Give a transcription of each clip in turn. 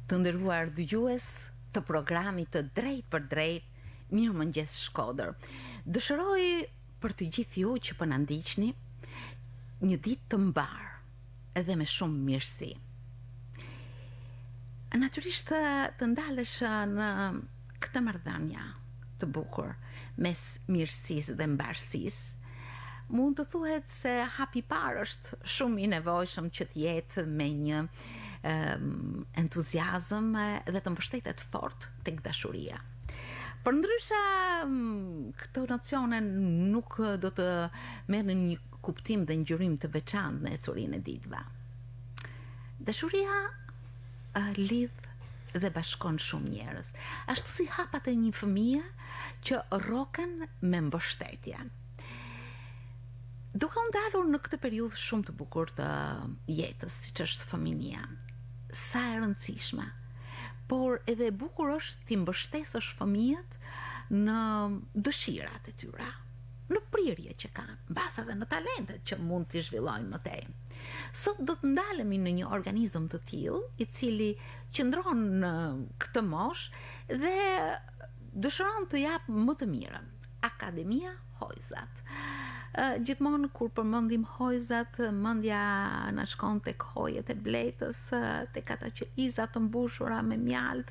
Të nderuar dëgjues të programit të Drejt për Drejt, Mirëmëngjes Shkodër. Dëshiroj për të gjithë ju që po na ndiqni një ditë të mbar, edhe me shumë mirësi. Natyrisht të ndalesh në këtë marrëdhënie të bukur mes mirësisë dhe mbarësisë, mund të thuhet se hapi parë është shumë i nevojshëm që të jetë me një entuziazëm dhe të mbështetet fort tek dashuria. Përndryshe këto nocione nuk do të merrin një kuptim dhe ngjyrim të veçantë në ecurinë e ditëve. Dashuria lidh dhe bashkon shumë njerëz, ashtu si hapat e një fëmie që rroken me mbështetje. Duke ndalur në këtë periudhë shumë të bukur të jetës, siç është fëminia, sa e rëndësishme, por edhe e bukur është ti mbështesësh fëmijët në dëshirat e tyre, në prirje që kanë, mbas edhe në talentet që mund t'i zhvillojnë më tej. Sot do të ndalemi në një organizëm të tillë, i cili qëndron në këtë moshë dhe dëshiron të jap më të mirën. Akademia Hojzat. Gjithmonë kur përmendim Hojzat, mendja na shkon tek hojet e Bletës, tek ata që iza të mbushura me mjalt,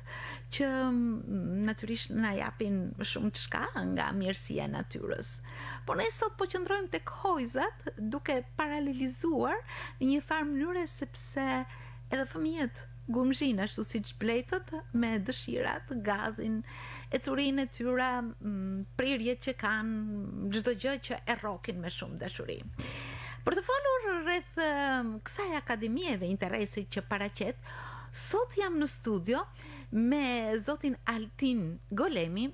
që natyrisht na japin shumë çka nga mirësia e natyrës. Por ne sot po qëndrojmë tek Hojzat, duke paralelizuar në një farë mënyre, sepse edhe fëmijët gumzhin ashtu siç Bletët, me dëshirat, gazin, ecurinë e tyre, prirjet që kanë, çdo gjë që e rrokin me shumë dashuri. Për të folur rreth kësaj akademie dhe interesit që paraqet, sot jam në studio me zotin Altin Golemi,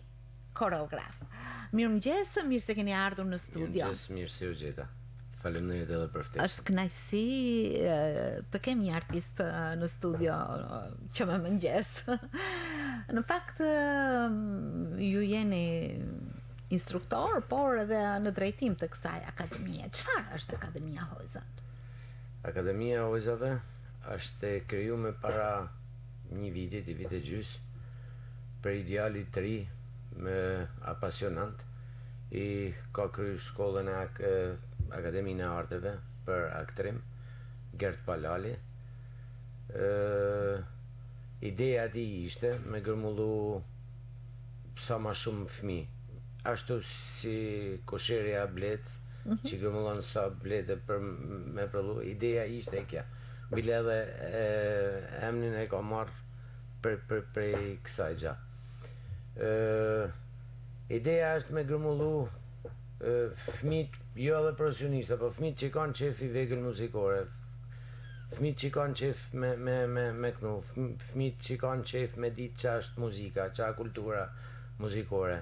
koreograf. Mirëmëngjes, mirë se keni ardhur në studio. Mirëmëngjes, mirë se u gjeta. Faleminderit edhe për ftesën. Është kënaqësi të kem një artist në studio që më mëngjes. Në fakt ju jeni instruktor, por edhe në drejtim të kësaj akademie. Çfarë është Akademia Hojzat? Akademia Hojzave është e krijuar para një viti gjys, për ideali të ri me apasionant, i ka kryer shkollën e Akademinë e Arteve për aktrim, Gert Palali. Ideja e tij ishte me gërmullu sa ma shumë fëmijë, ashtu si koshërja Blet, që gërmullon sa blete për me prodhu. Ideja ishte kja, bile edhe emnin e ka marrë prej kësaj gja. Ideja është me gërmullu fëmijët, jo edhe profesionista, po fëmijët që kanë qef i vegël muzikore, fëmijët që kanë qef me kënu, fëmijët që kanë qef me ditë qa është muzika, qa kultura muzikore,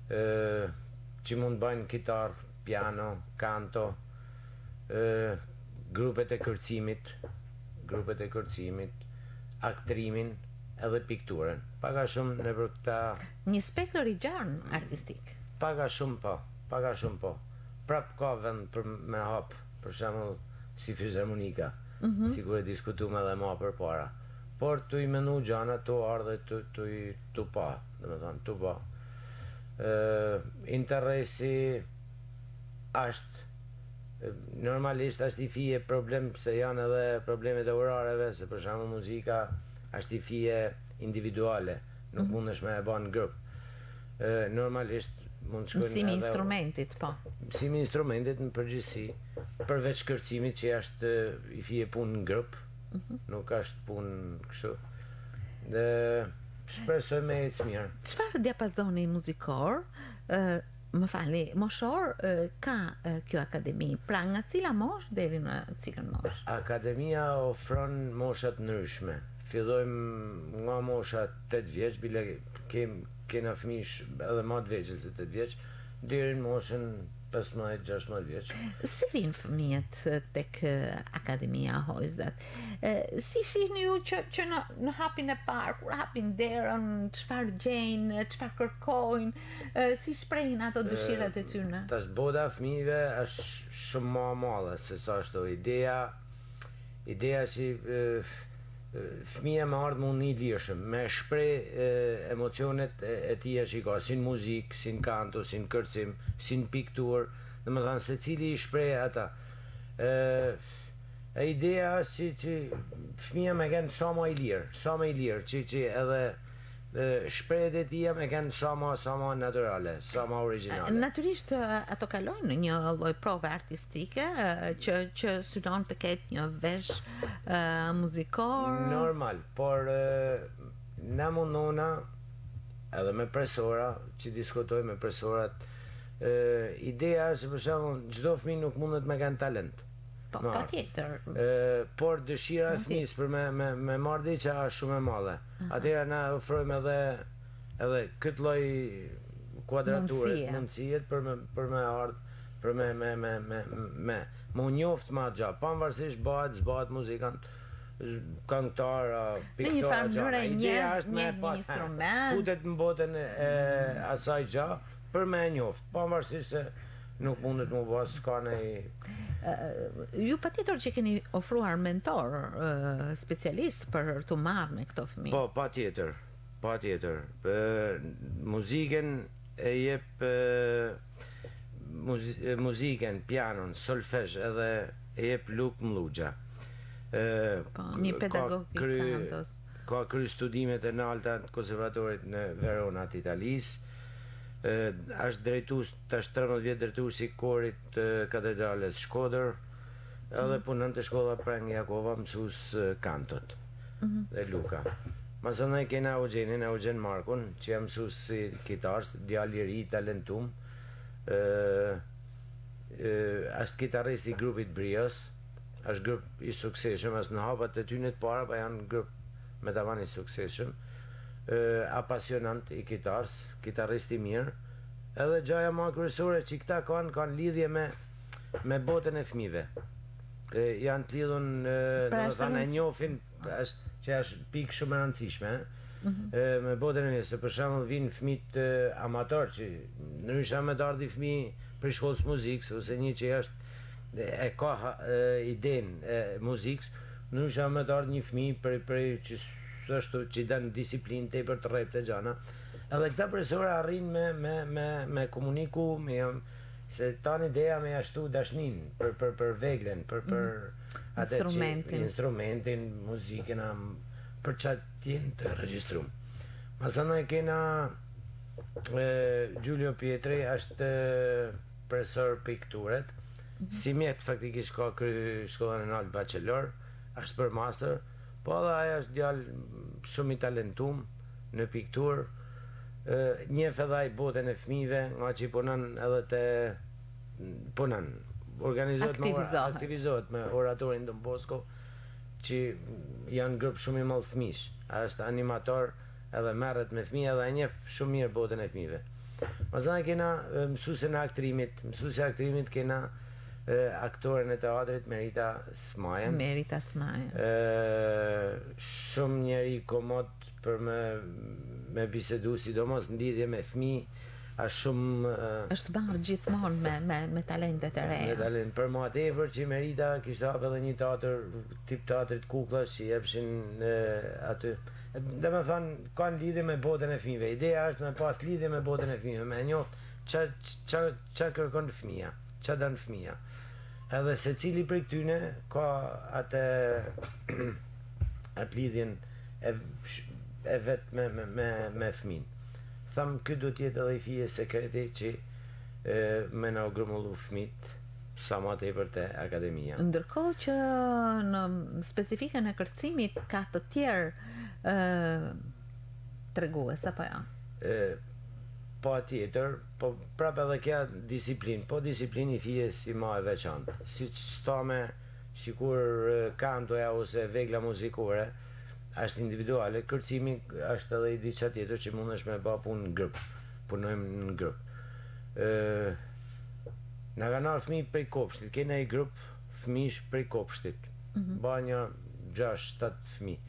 që mund bajnë kitar, piano, kanto, grupet e kërcimit, aktrimin edhe pikturën. Paka shumë në për këta... Një spektër i gjanë artistik. Paka shumë po. Prap ka vend për me hap, për shembull si fizharmonika, sikur e diskutuam edhe më përpara. Por tu i menu gjana, tu ardhe, tu pa, domethënë tu pa. Interesi është normalisht është i fije problem, se janë edhe problemet e orareve, se për shembull muzika është i fije individuale, nuk mundesh me e ba në grup. Normalisht mund shkojnë mësimi instrumentit, po. Mësimi instrumentit në përgjithësi, përveç kërcimit që është i fije punë në grup, nuk është punë kështu. Dhe shpresoj me ecë mirë. Çfarë diapazoni muzikor, më falni, moshor, ka kjo akademi? Pra nga cila mosh deri në cilën mosh? Akademia ofron moshat ndryshme. Fillojmë nga mosha 8 vjeç, bile kena fëmijë edhe më të vegjël se 8 vjeç, deri në moshën 15-16 vjeç. Si vinë fëmijët tek Akademia Hojzat? Si shihni ju që në hapin e parë, kur hapin derën, çfarë gjejnë, çfarë kërkojnë, si shprehin ato dëshirat e tyre? Tash boda fëmijëve është shumë më e madhe se sa ashtu. Ideja që fëmija me ardhë mund një lirshëm, me shprej emocionet e tia që i ka, si në muzikë, si në kanto, si në kërcim, si në piktur, dhe më thanë se cili i shprej ata. E ideja është që fëmija me kënë sa ma i lirë, që edhe shprehjet e tia me kanë sa ma naturale, sa ma originale. Natyrisht ato kalojnë në një lloj prove artistike që synon të ketë një vesh muzikor. Normal, por na mundona edhe me presora, që diskutoj me presorat, ideja është për shembull çdo fëmijë nuk mundet me kanë talent. Po, patjetër. Por dëshira e fëmijës për me marrë diçka është shumë e madhe. Atëherë na ofrojmë edhe këtë lloj kuadrature, mundësijet për me ardhë, për me u njoftë më gjatë, pavarësisht zbahet muzikant, këngëtar, piktor, gjëra. Ideja është me pas futet në botën e asaj gjë për me njoftë, pavarësisht se nuk mundet më pas ka ju patjetër që keni ofruar mentor, specialist për të marrë me këto fëmijë. Po, patjetër. Muzikën e jep muzikën, pianon, solfezh edhe e jep Luk Mlluxha. Po, një pedagog i kantos. Ka kry studimet e nalta të konservatorit në Verona të Italisë. Është drejtues tash 13 vjet drejtues i korit katedrales Shkodër, edhe punon te shkolla Prang Jakova mësues kantot. Dhe Luka. Masandaj kena Eugen Markun, që jam mësues si kitarës, djalë i ri, talentum. Është kitarist i grupit Brios, është grup i suksesshëm, as në hapat e tyre të para, pa janë grup me tavan i suksesshëm. Apasionant i kitarës, kitarist i mirë, edhe gjaja ma kryesore që këta kanë lidhje me botën e fëmijëve. Janë të lidhun, e njohin që është pikë shumë e rëndësishme, me botën e fëmijëve, se për shembull vinë fëmijët amator që ndryshe me të ardhi fëmijë për shkollës muzikës, ose një që është e ka idenë e muzikës, ndryshe me të ardhi një fëmijë për që është që danë disiplinë te për të rrepte gjana. Edhe këta profesorë arrin me komuniku, se tanë ideja me ashtu dashnin për veglen, për atë instrumentin, muzikën, për çfarë tjenë të regjistrum. Masandaj kena Giulio Pietri, është profesor pikturet, si mjet faktikisht ka kry shkollën e naltë bachelor, është për master. Po edhe aja është djalë shumë i talentum në piktur, njeh edhe ai botën e fëmijëve, nga që punon edhe aktivizohet me oratorin Don Bosco, që janë grup shumë i madh fëmijësh. Ai është animator, edhe merret me fëmijë, edhe njeh shumë mirë botën e fëmijëve. Pastaj kena mësuesen e aktrimit kena aktoren e teatrit Merita Smaja. Shumë njeri komod për me bisedu, sidomos në lidhje me fëmijë, është bërë gjithmonë me talentet e reja. Me talent, për ma tepër që Merita kishte hapë edhe një teatr, tip teatrit kuklash që jepshin aty. Dhe me thënë, kanë lidhje me botën e fëmijëve. Ideja është me pas lidhje me botën e fëmijëve, me njohë që kërkon fëmija, që dënë fëmija. Edhe se cili për këtyne ka atë lidhjen e vetë me fëmin. Thamë, këtë do tjetë edhe i fije sekreti që me në grumullu fëmit sa ma të i për të akademia. Ndërkohë që në specifikën e kërcimit ka të tjerë tregues, apo ja? Po tjetër, po prapë edhe kja disiplinë, po disiplinë i fije si ma e veçantë. Si që stame, si kur kantoja ose vegla muzikore, është individuale, kërcimi është edhe i diqa tjetër që mund është me ba punë në grupë, punojmë në grupë. Në ka nërë fëmijë prej kopshtit, kena i grupë fëmijësh prej kopshtit, ba një 6-7 fëmijë.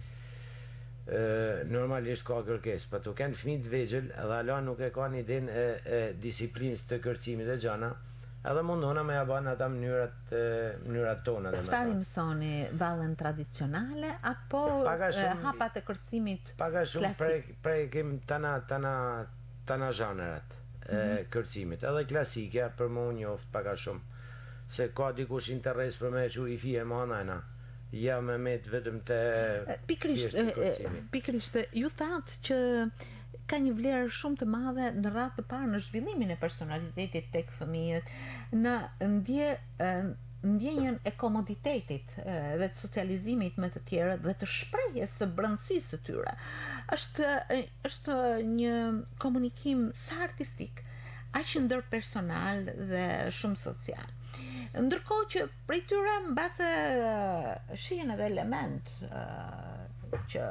Normalisht ka kërkesë, pa të kenë fëmijë të vegjël, edhe ala nuk e ka një idenë e disiplinës të kërcimit e gjana, Edhe mundona me ja bën ata mënyrat tona. Çfarë mësoni, vallën tradicionale apo hapat e kërcimit paga shumë prekim tana zhanërat e kërcimit, edhe klasike për më njoft paga shumë. Se ka dikush interes për me që i fije manajna. Ja me met vetëm të pikrisht ju thatë që ka një vlerë shumë të madhe në radhë të parë në zhvillimin e personalitetit tek fëmijët, në ndjenjën e komoditetit dhe të socializimit me të tjerët dhe të shprehjes së brendësisë së tyre. Është një komunikim sa artistik, aq ndërpersonal dhe shumë social. Ndërkohë që prej tyre mbase shihen edhe element që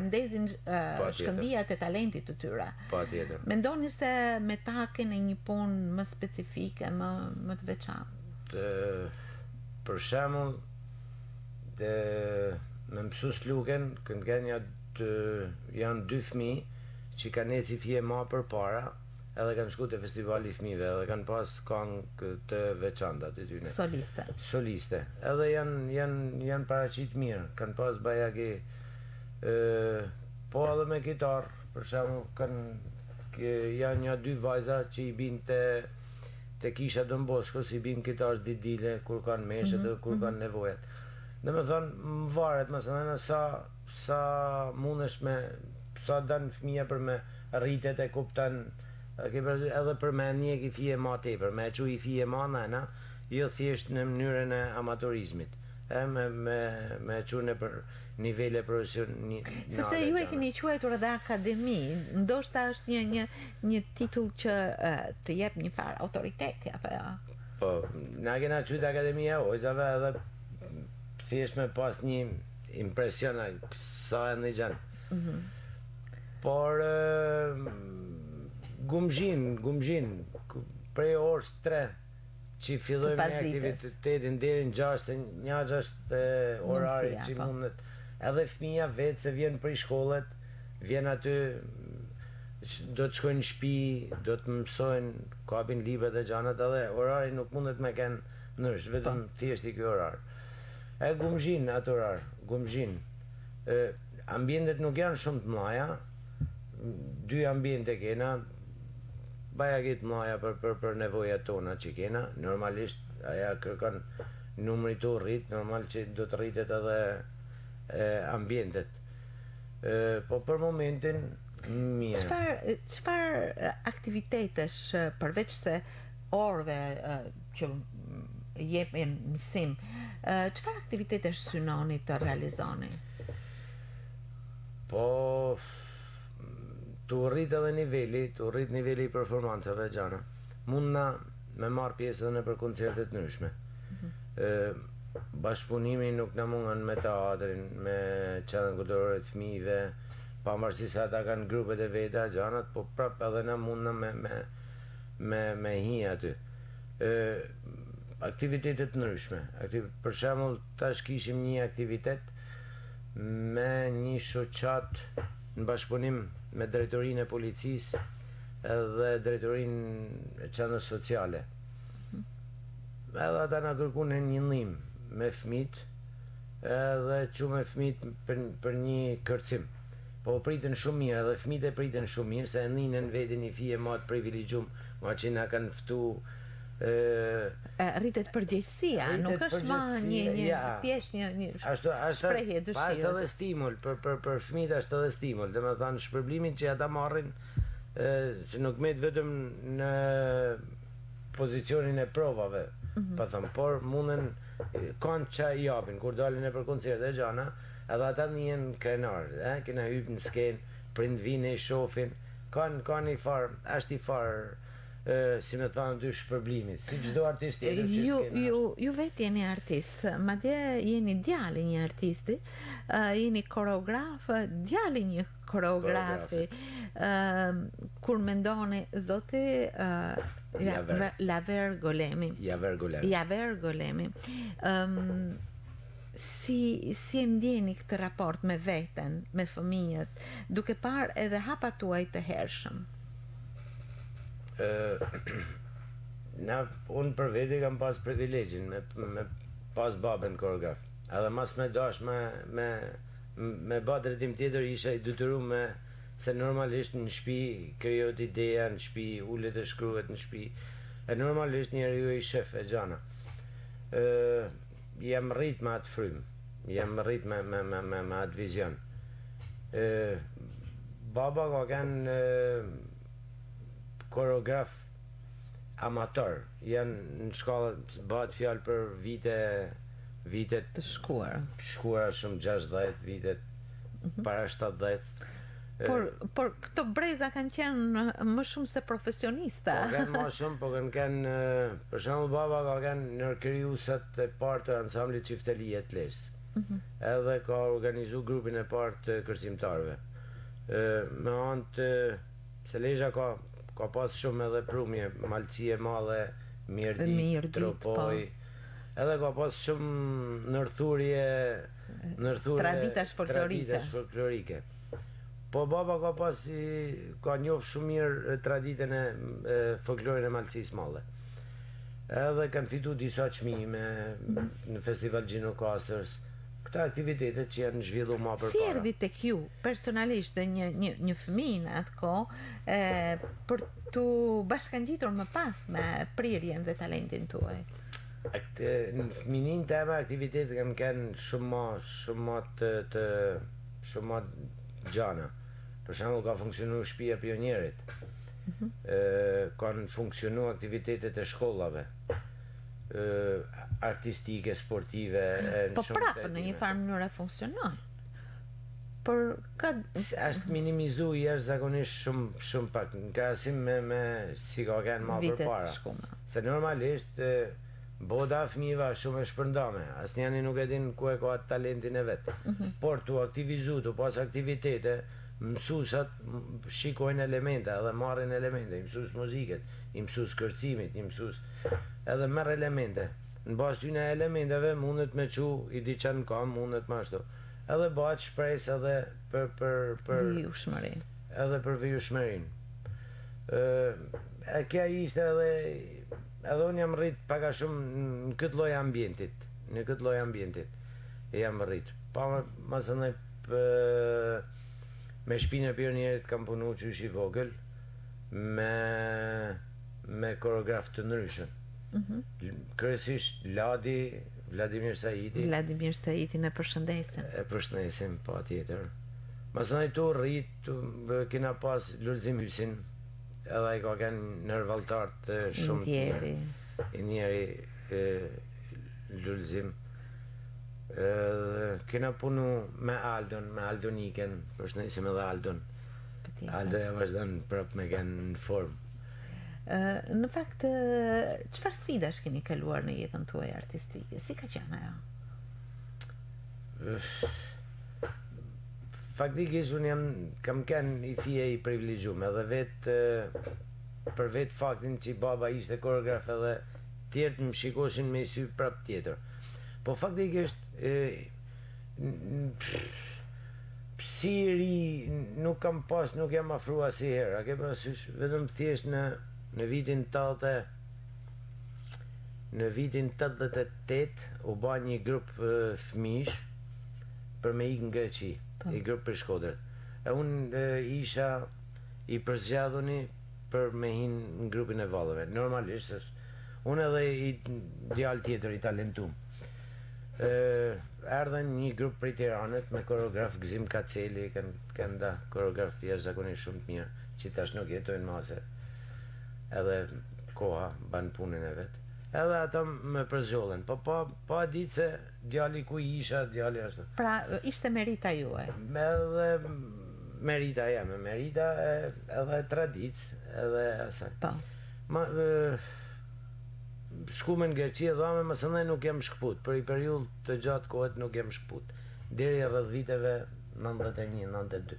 ndezin shkëndijat e talentit të tyre. Patjetër. Mendoni se me ta keni një punë më specifike, më të veçantë? Për shembull, me mësues Luken, janë 2 fëmijë që kanë eci fije më përpara, edhe kanë shku të festivali i fëmijëve, edhe kanë pas këngë të veçanta të tyre. Soliste. Edhe janë paraqit mirë, kanë pas bajagi po edhe me kitar, për shembull janë një 2 vajza që i bin te kisha Don Bosco, si bin kitarës didile kur kanë meshet dhe kur kanë nevojat. Dhe me thonë, më varet mësënë sa mundesh me, sa danë fëmija për me rritet e kuptan, edhe për me njek i fije ma tepër, me që i fije ma nëna, jo thjesht në mënyrën e amatorizmit, me që në për nivele profesionale. Sepse ju e keni quajtur edhe akademi, ndoshta është një titull që të jep një farë autoriteti, apo jo? Po, na kena quajtur akademia ojzave edhe thjesht me pas një impresion sa e në gjanë. Por gumzhin, prej orës 3 që fillojmë me aktivitetin deri në 6, se një 6 orari që mundet. Edhe fëmija vetë se vjen prej shkollet, vjen aty, do të shkojnë në shtëpi, do të mësojnë, kapin librat e gjanat, edhe orari nuk mundet me kenë nërsh, vetëm thjesht i ky orar. E gumzhin atë orar, gumzhin. Ambientet nuk janë shumë të mlaja, 2 ambiente kena, bajagit mlaja për nevojat tona që kena, normalisht aja kërkan numri të rrit, normal që do të rritet edhe ambientet. Po për momentin, mirë. Çfarë aktivitetesh përveç se orëve që jepen mësim, çfarë aktivitetesh synoni të realizoni? Po të rrit edhe niveli i performancave gjana. Mundna me marrë pjesë edhe në për koncertet ndryshme. Bashkëpunimi nuk në mungën me teatrin, me qenën kulturore të fëmijëve, pavarësisht se ata kanë grupet e veta gjanat, po prap edhe na mundna me hi aty. Aktivitetet ndryshme. Për shembull, tash kishim një aktivitet me një shoqat në bashkëpunim me drejtorinë e policisë edhe drejtorinë e qendrës sociale. Edhe ata na kërkuan një ndihmë me fëmijët, edhe që me fëmijët për një kërcim. Po pritën shumë mirë, edhe fëmijët e pritën shumë mirë, se ndihnin vetin i fije më të privilegjum, ma që na kanë ftu. Rritet përgjegjësia, nuk është ma një thjesht një shprehje dëshire. Ashtë edhe stimul, për fëmijët është edhe stimul, dhe me thanë shpërblimin që ata marrin, që nuk met vetëm në pozicionin e provave, pa thëmë, por munden kanë që i japin, kur dalin e për koncerte e gjana, edhe ata njën krenarë, kena hypë në skenë, prind vine i shofin, kanë i farë, është i farë, si me thanë dy shpërblimit, si çdo artist tjetër që s'kena. Ju vetë jeni artist, madje jeni djali një artisti, jeni koreograf, djali një koreografi. Kur mendoni zoti Javer Golemi, si e ndjeni këtë raport me veten, me fëmijët, duke parë edhe hapat tuaj të hershëm? Unë për vete kam pas privilegjin me pas babën koreograf. Edhe mas me dash me ba drejtim tjetër isha i detyruar se normalisht në shtëpi krijohet ideja, në shtëpi ulet e shkruhet në shtëpi. E normalisht njeriu i shef e gjana. Jam rrit me atë frym, jam rrit me atë vizion. Baba ka qenë koreograf amator, janë në shkollë bëhet fjalë për vitet të shkuara shumë 60 vitet para 70. Por këto breza kanë qenë më shumë se profesionista. Po kanë më shumë, po kanë për shembull baba ka qenë nërkrijuesat e parë të ansamblit Çiftelia të Lezhës. Edhe ka organizuar grupin e parë të kërcimtarëve. Me anë të se Lezhë ka pas shumë edhe prumje, Malcie Madhe, Mirdit, Tropoj. Edhe ka pas shumë nërthurje traditash folklorike. Po baba ka njohur shumë mirë traditën e folklorin e Malcisë Madhe. Edhe kanë fitu disa çmime në Festival Gjino Kastërës. Këta aktivitetet që janë zhvilluar më përpara. Si erdhi tek ju personalisht dhe një fëmijë në atë kohë për tu bashkangjitur më pas me prirjen dhe talentin tuaj? Në fëminin tema aktivitetet kanë qenë shumë më gjana. Për shembull ka funksionuar shtëpia e pionierit. Kanë funksionuar aktivitetet e shkollave. Artistike, sportive. Po prapë në një farë mënyrë funksionon. Por është minimizuar jashtëzakonisht shumë pak në krahasim me si ka qenë më përpara. Se normalisht boda fëmijëve është shumë e shpërndame. Asnjëri nuk e din ku e ka atë talentin e vet. Por tu aktivizu, tu pas aktivitete, mësuesat shikojnë elemente edhe marrin elemente, i mësues muzikët, i mësues kërcimit, i mësues edhe merr elemente. Në bazë të elementeve mundet me çu i di çan kam, mundet më ashtu. Edhe bëhet shpresë edhe për vijshmërinë. Edhe për vijshmërinë. Kjo ishte edhe unë jam rrit pak a shumë në këtë lloj ambientit, jam rrit. Pa masënë me shtëpinë e pionierit kam punuar qysh i vogël me koreograf të ndryshëm. Kryesisht Vladimir Saidi. Vladimir Saidin e përshëndesim. E përshëndesim, patjetër. Masënë tu rrit, kena pas Lulzim Hysin, edhe ai ka qenë nërvalltar të shumë i njeri Lulzim. Kena punu me Aldon Iken, përshëndesim edhe Aldon. Aldo ja vazhdon prap me qenë në formë. Në fakt, çfarë sfidash keni kaluar në jetën tuaj artistike? Si ka qenë ajo? Faktikisht unë kam qenë i fije i privilegjuar, edhe për vetë faktin që baba ishte koreograf edhe tjerët më shikoshin me sy prap tjetër. Po faktikisht si i ri nuk jam afruar asnjëherë, a ke parasysh, vetëm thjesht në vitin 88 u ba një grup fëmijësh për me ikë në Greqi, një grup për Shkodrët. E unë isha i përzgjedhuni për me hinë në grupin e vallëve. Normalisht, unë edhe i djalë tjetër i talentum. Erdhen një grup prej Tiranës me koreograf Gzim Kaceli, kanë da koreograf jashtëzakonisht shumë të mirë, që tash nuk jetojnë mase. Edhe koha ban punën e vet. Edhe ata më përzgjollën, po pa ditë se djali ku isha, djali ashtu. Pra, ishte merita juaj. Edhe merita jeme, merita edhe tradic, edhe asaj. Po. Shkume në Greqi e dhame, më sëndaj nuk jem shkput, për i periull të gjatë kohet nuk jem shkput. Deri rreth viteve 91-92.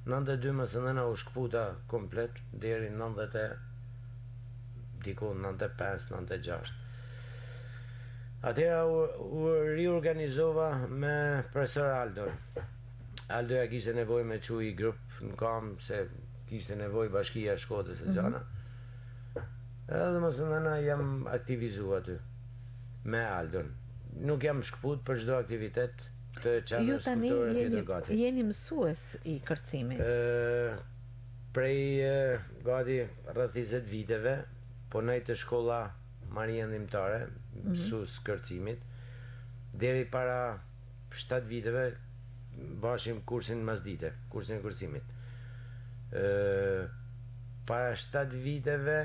92 më sëndaj u shkputa komplet, deri 95-96. Atëra u riorganizova me profesor Aldon. Aldoja kishte nevojë me çu i grup në kam, se kishte nevojë bashkia e Shkodrës e gjana. Edhe mos ndana jam aktivizu aty me Aldon. Nuk jam shkput për çdo aktivitet të qendrës kulturore Tjetër Gaci. Jeni mësues i kërcimit. Prej gati rreth 20 viteve, punoj te shkolla Maria Ndimtare, mësues kërcimit. Deri para 7 viteve bashim kursin masdite, kursin e kërcimit. Para 7 viteve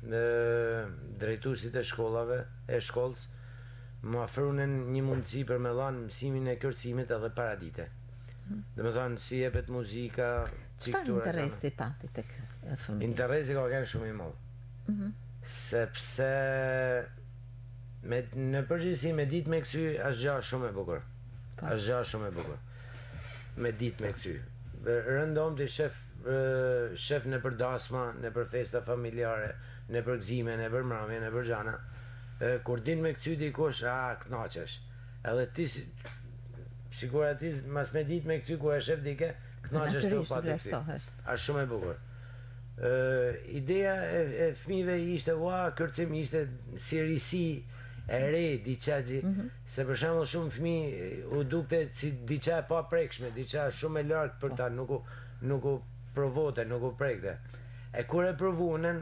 drejtuesit e shkollës më ofruan një mundësi për me dhanë mësimin e kërcimit edhe paradite. Dhe me thonë si jepet muzika, Çfarë interesi pati tek fëmijët? Interesi ka qenë shumë i madh. Sepse në përgjithësi me ditë me kthy është gjë shumë e bukur. Është gjë shumë e bukur. Me ditë me kthy. Rëndom të shef në për dasma, në për festa familjare, në për gëzime, në për mramje, në për gjana. Kur din me këcy dikush, knaqesh. Edhe ti, sigur ti mas me dit me këcy kur e shef dike, knaqesh të pa të këcy. Ashtë shumë e bukur. Ideja e fëmijëve ishte, kërcim ishte si risi e re, diqa se për shembull shumë fëmijë u dukte si diqa e pa prekshme, diqa shumë e lartë për ta, nuk u provote, nuk u prekte. E kur e provunën,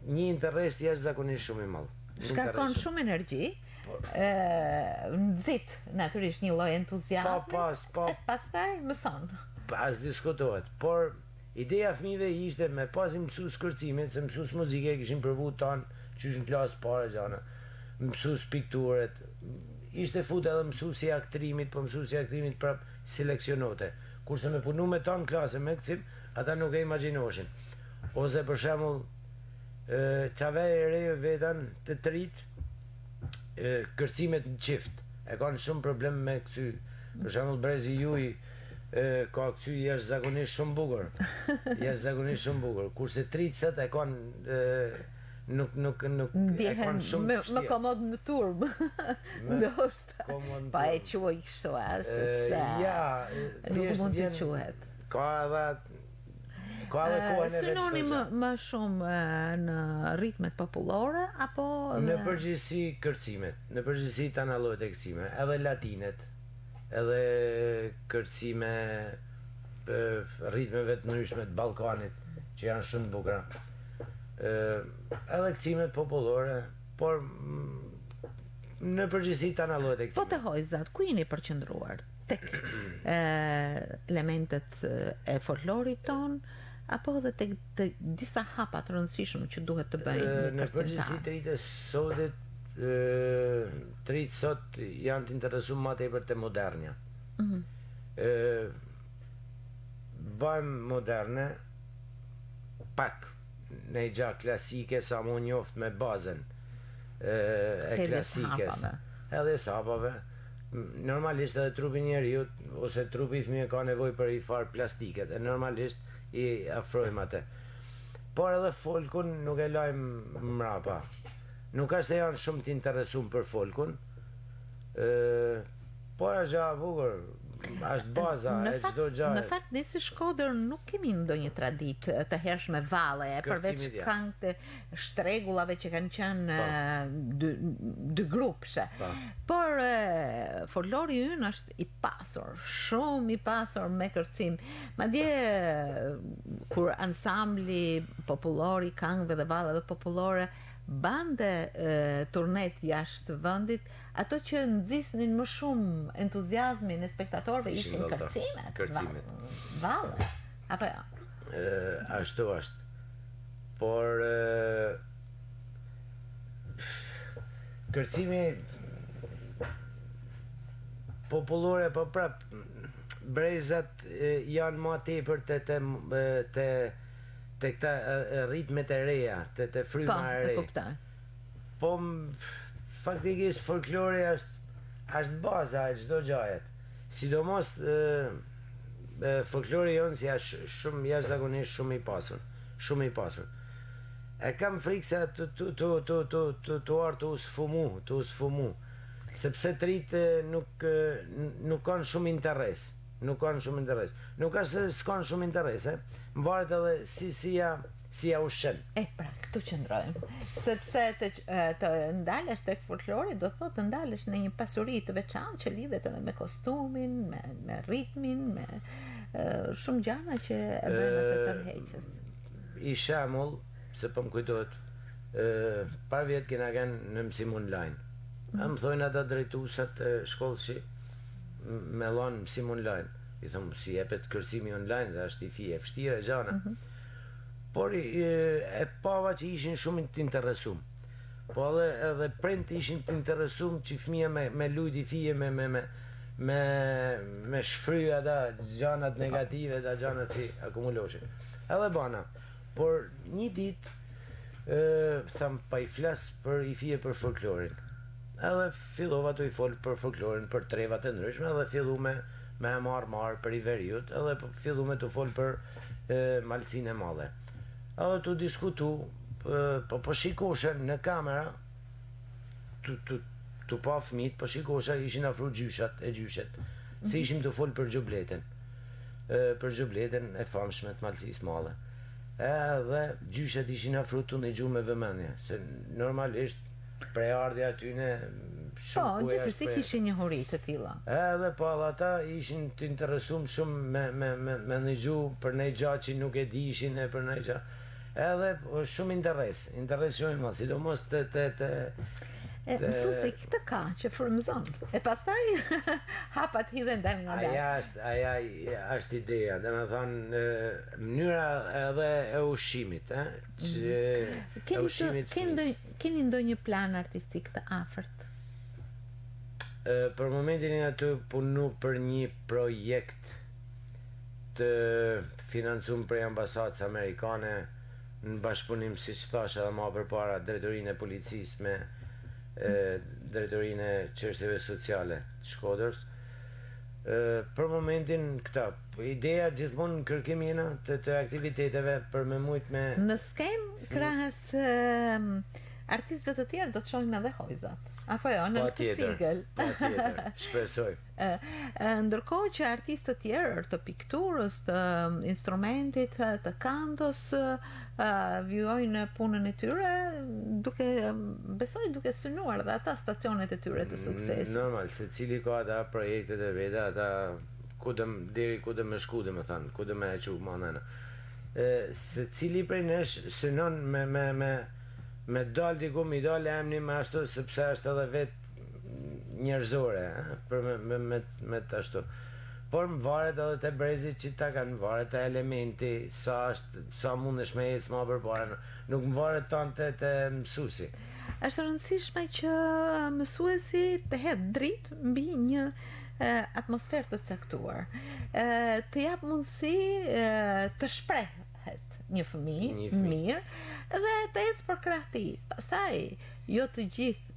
një interes jashtëzakonisht shumë i madh. Shkarkon shumë energji, nxit natyrisht një lloj entuziazmi. Pastaj mëson. Pas diskutohet, por ideja fëmijëve ishte me pasi mësues kërcimit, se mësues muzike kishin provu tan, qysh në klasë parë gjana, mësues pikturet, ishte fut edhe mësuesi i aktrimit, po mësuesi i aktrimit prap seleksionote. Kurse me punu me ta në klasë me këcim, ata nuk e imagjinoshin. Ose për shembull qave e re vetën të trit kërcimet në qift e kanë shumë problem me këcy. Për shembull brezi juj ka këcy jashtëzakonisht shumë bukur, kurse tritset e kanë nuk e kanë shumë vështirë. Më komod në turb. Ndoshta. Pa e quaj kështu sepse nuk mund të quhet. Ka edhe synoni më shumë në ritmet popullore apo në përgjithësi kërcimet, në përgjithësi të llojet e kërcime, edhe latinet, edhe kërcime ritmeve të ndryshme të Ballkanit që janë shumë të bukura. Edhe kërcimet popullore, por në përgjithësi të llojet e kërcime. Po të hojzat, ku jeni përqendruar? Tek elementet e folklorit ton, apo edhe tek disa hapa të rëndësishme që duhet të bëjnë në përgjithësi tritë sot janë të interesuar më tepër te modernja. Bëjmë moderne pak në gja klasike sa më njoft me bazën e klasikes edhe sapave. Normalisht edhe trupi njeriut ose trupi i fëmijë ka nevojë për i farë plastiket e normalisht i afrojmë atë. Por edhe folkun nuk e lajmë mrapa. Nuk është se janë shumë të interesuar për folkun, por është gjë e bukur, është baza e çdo gjëje. Në fakt ne si Shkodër nuk kemi ndonjë traditë të hershme valle, përveç këngë të shtregullave që kanë qenë dy grupshe. Por folklori ynë është i pasur, shumë i pasur me kërcim. Madje kur ansambli popullor i këngëve dhe valleve popullore bande turnet jashtë vendit, ato që nxisnin më shumë entuziazmin e spektatorëve ishin kërcimet. Valle. Apo jo? Ashtu është. Por kërcimi popullore, po prap brezat janë më tepër te këta ritmet e reja, te fryma e re. Po faktikisht folklori është baza e çdo gjaje. Sidomos folklori jonë si është shumë jashtëzakonisht shumë i pasur. E kam frikë se të usfumu, sepse tritë nuk kanë shumë interes. nuk kanë shumë interes. Nuk ka se s'kanë shumë interes, më varet edhe si ja ushqen. Pra, këtu qëndrojmë. Sepse të ndalesh tek folklori do thotë të ndalesh në një pasuri të veçantë që lidhet edhe me kostumin, me ritmin, me shumë gjëra që e bëjnë atë tërheqës. I shembull, se po më kujtohet, par vjet kena kanë në mësim online. Më thojnë ata drejtuesat e shkollës që me lanë mësim online. I thëmë, si jepet kërcimi online, dhe është i fije vështire e gjana. Por e pava që ishin shumë të interesum. Po edhe prind ishin të interesum që fëmija me lujt i fije, me shfry ata gjanat negative, ata gjanat që akumuloshin. Edhe bana. Por një dit, thamë pa i flas për i fije për folklorin. Edhe fillova të i folë për folklorin, për trevat e ndryshme, edhe fillu me marr për i veriut, edhe fillu me të folë për malësin e madhe. Edhe të diskutu, po shikoshe në kamera, të pa fëmit, po shikoshe ishin afru gjyshet, se ishim të folë për gjubletin e famshme të malësis madhe. Edhe gjyshet ishin afru të në gjumë me vëmendje, se normalisht prejardhja atyne shumë po, gjithsesi kishin një huri të tilla. Edhe po ata ishin të interesum shumë me një gjumë për një gjatë që nuk e dishin e për një gjatë. Edhe shumë interes shumë ma, sidomos të mësuesi këtë ka që frymëzon. E pastaj hapat hidhen dal nga dal. Aja është ideja, dhe me thënë mënyra edhe e ushqimit, Keni ndonjë plan artistik të afërt? Për momentin e të punu për një projekt të financum për ambasadës amerikane në bashkëpunim, si që thash edhe ma përpara, drejtorinë e policisë me drejtorinë e çështjeve sociale të Shkodrës. Për momentin këta, ideja gjithmonë në kërkim jena të aktiviteteve për me mujt me... Në skemë, krahas artistëve të tjerë do të shohim edhe hojzat. Apo jo, në këtë sigël. Pa tjetër, shpresoj. Ndërkohë që artistë të tjerë të pikturës, të instrumentit, të kantos, vijojnë punën e tyre, besoj duke synuar dhe ata stacionet e tyre të suksesit. Normal, se cili ka ata projektet e veta, ata deri ku dhe me shku dhe me thanë, ku dhe me e qu ma nëna. Se cili prej nesh synon me dal diku, mi dal emni me ashtu, sepse është edhe vetë njerëzore, për me të ashtu. Por më varet edhe të brezit që ta kanë, më varet të elementi, sa mundesh me ecë ma përpare, nuk më varet tanë të mësuesi. Është rëndësishme që mësuesi të hedhë dritë mbi një atmosferë të caktuar, të jap mundësi të shprehet një fëmijë mirë dhe të ecë për krah të tij. Pastaj jo të gjithë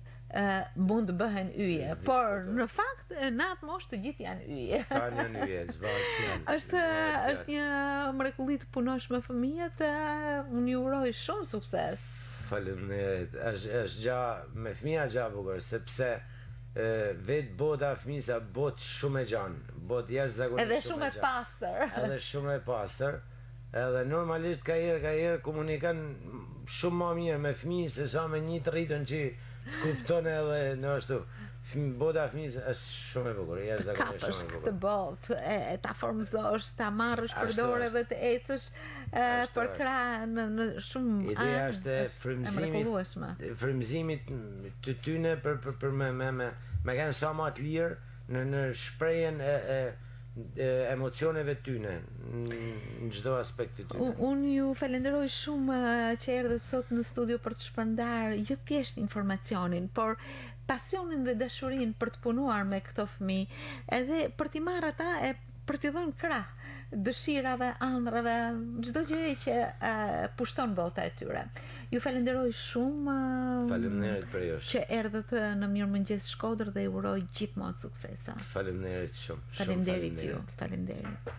mund të bëhen yje, por në fakt në atë moshë të gjithë janë yje. Janë yje, Është një mrekulli të punosh me fëmijët, unë ju uroj shumë sukses. Faleminderit. Është gjë me fëmija gjë bukur, sepse vetë bota fëmisa botë shumë e gjanë, botë jashtëzakonisht edhe shumë e pastër. Edhe shumë e pastër. Edhe normalisht ka herë komunikan shumë ma mirë me fëmijë se sa me një të rritën që të kupton edhe në ashtu. Bota fëmijës është shumë e bukur, të kapësh këtë botë, ta formëzosh, ta marrësh për dorë dhe të ecësh për krah në shumë ideja është frymëzimit të tyne për me kanë sa ma të lirë në shprehjen e emocioneve tyne në çdo aspekt të tyne. Unë ju falenderoj shumë që erdhët sot në studio për të shpërndarë jo thjesht informacionin, por pasionin dhe dashurinë për të punuar me këto fëmijë, edhe për t'i marrë ata e për t'i dhënë krah dëshirave, ëndrave, çdo gjë që pushton bota e tyre. Ju falenderoj shumë. Faleminderit për ju. Që erdhët në Mirëmëngjes Shkodër dhe ju uroj gjithmonë suksesa. Faleminderit shumë. Faleminderit ju. Faleminderit.